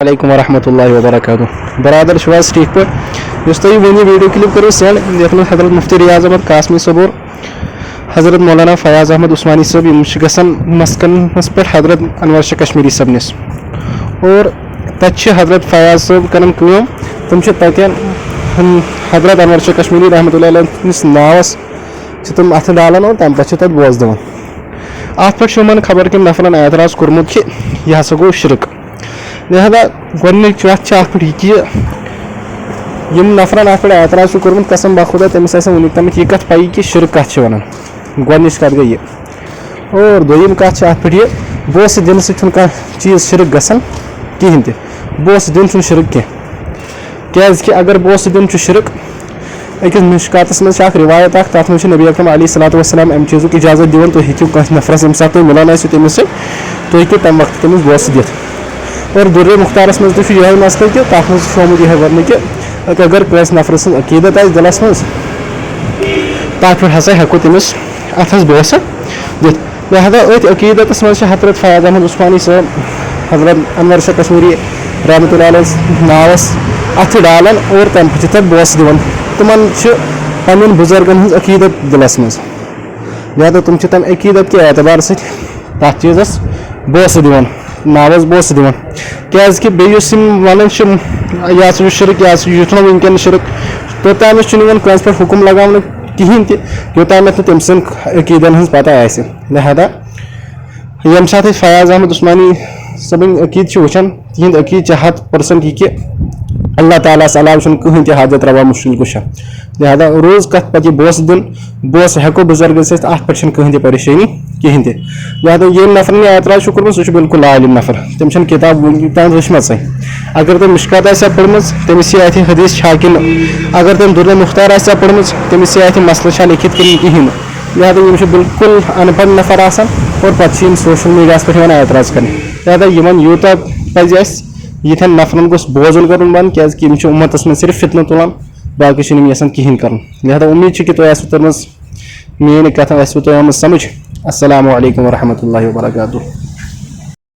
علیکم ورحمۃ اللہ وبرکاتہ برادر شواز ٹھیک پہ اس تھی ون ویڈیو کلپ کرو سینڈ یتھ میں حضرت مفتی ریاض احمد قاسمی صٲب اور حضرت مولانا فیاض احمد عثمانی صٲب گژھان مسکنس پہ حضرت انور شاہ کشمیری صٲب نس اور تتہ حضرت فیاض صٲب کران کٲم تم تتین حضرت انور شاہ کشمیری رحمۃ اللہ علیہ نس ناوس تم اتھ ڈالان اور تمہ پتہ تت بوز دِوان ات پہ خبر کم نفرن اعتراض کورمت کہ یہ ہسا گو شرک لہذا گۄڈنِچ کتھ چھِ اتھ پٮ۪ٹھ یہِ کہِ یِم نفرن اتھ پٮ۪ٹھ اعتراض چھُ کوٚرمُت قسم بخدا تٔمِس آسہِ وٕنیُک تامَتھ یہِ کتھ پَیی کہِ شرک کتھ چھِ وَنان گۄڈنِچ کتھ گٔے یہِ اور دوٚیِم کتھ چھِ اتھ پٮ۪ٹھ یہِ بوسہٕ دِنہٕ سۭتۍ چھُنہٕ کانٛہہ چیٖز شرک گژھان کِہیٖنۍ تہِ بوسہٕ دیُن چھُنہٕ شرک کینٛہہ کیٛازِکہِ اگر بوسہٕ دیُن چھُ شرک أکِس مشکاتس منٛز چھِ اکھ روایت اکھ تتھ منٛز چھُ نبی اکرم علیہ صلاتُ وسلام امہِ چیٖزُک اجازت دِوان تُہۍ ہیٚکِو کٲنٛسہِ نفرس ییٚمہِ ساتہٕ تُہۍ مِلان آسِو تٔمِس سۭتۍ تُہۍ ہیٚکِو تمہِ وقتہٕ تٔمِس بوسہٕ دِتھ اور درِ مختارس منٛز تہِ چھُ یِہوے مسلہٕ کہِ تتھ منٛز چھُ آمُت یِہوے وننہٕ کہِ اگر کٲنٛسہِ نفرٕ سٕنٛز عقیٖدت آسہِ دِلس منٛز تتھ پٮ۪ٹھ ہسا ہٮ۪کو تٔمِس اتھس بوسہٕ دِتھ لہذا أتھۍ عقیٖدتس منٛز چھِ حضرت فیاض احمد عثمانی صٲب حضرت انور شاہ کشمیری رحمۃ اللہ علیہ ناوس اتھٕ ڈالان اور تمہِ پتہٕ چھِ تتھ بوسہٕ دِوان تِمن چھِ پنٕنٮ۪ن بُزرگن ہٕنٛز عقیٖدت دِلس منٛز لہذا تِم چھِ تمہِ عقیٖدت کہِ اعتبار سۭتۍ تتھ چیٖزس بوسہٕ دِوان ناوس بوسہٕ دِوان کیٛازِکہِ بیٚیہِ یُس یِم ونان چھِ یہِ ہسا چھُ شرک یہِ ہسا چھُ وٕنکیٚن شرک توٚتامَتھ چھُنہٕ یِوان کٲنٛسہِ پٮ۪ٹھ حُکُم لگاونہٕ کِہیٖنۍ تہِ یوٚتامَتھ نہٕ تٔمۍ سٕنٛدۍ عقیٖدن ہٕنٛز پتہ آسہِ لہذا ییٚمہِ ساتہٕ أسۍ فیاض احمد عثمانی صٲبٕنۍ عقیٖدٕ چھِ وٕچھان تِہنٛدۍ عقیٖدٕ چھِ 100% یہِ کہِ اللہ تعالیٰ ہس علاوٕ چھُنہٕ کٕہٕنۍ تہِ حاجت روا مُشکِل کُشا لہذا روٗز کتھ پتہٕ یہِ بوسہٕ دیُن بوسہٕ ہٮ۪کو بُزرگس ٲسِتھ اتھ پٮ۪ٹھ چھنہٕ کٕہٕنۍ تہِ پریشٲنی کِہیٖنۍ تہِ لہذا ییٚمۍ نفرن یہِ اعتراض چھُ کوٚرمُت سُہ چھُ بالکل عالِم نفر تٔمۍ چھنہٕ کِتاب وٕنیُک تام وٕچھمژٕے اگر تٔمۍ مشکات آسہِ ہا پٔرمٕژ تٔمِس یی اتھِ حدیٖث چھاکِنہٕ اگر تٔمۍ دُرِ مختار آسہِ ہا پٔرمٕژ تٔمِس یی اتھِ مسلہٕ چھا لیکھِتھ کِنہٕ کِہیٖنۍ نہٕ لہذا یِم چھِ بالکل ان پڑھ نفر آسان اور پتہٕ چھِ یِم سوشل میٖڈیاہس پٮ۪ٹھ یِوان اعتراض کرنہِ لہذا یِمن یوٗتاہ پزِ اسہِ یِتھٮ۪ن نفرن گوٚژھ بوزُن کرُن بنٛد کیٛازِکہِ یِم چھِ اُمتس منٛز صرف فتنہٕ تُلان باقٕے چھِنہٕ یِم یژھان کِہیٖنۍ کرُن لہذا اُمید چھِ کہِ تۄہہِ آسوٕ تٔرمٕژ میٲنۍ کتھ آسوٕ تۄہہِ آمٕژ سمجھ السلام علیکم ورحمۃ اللہ وبرکاتہ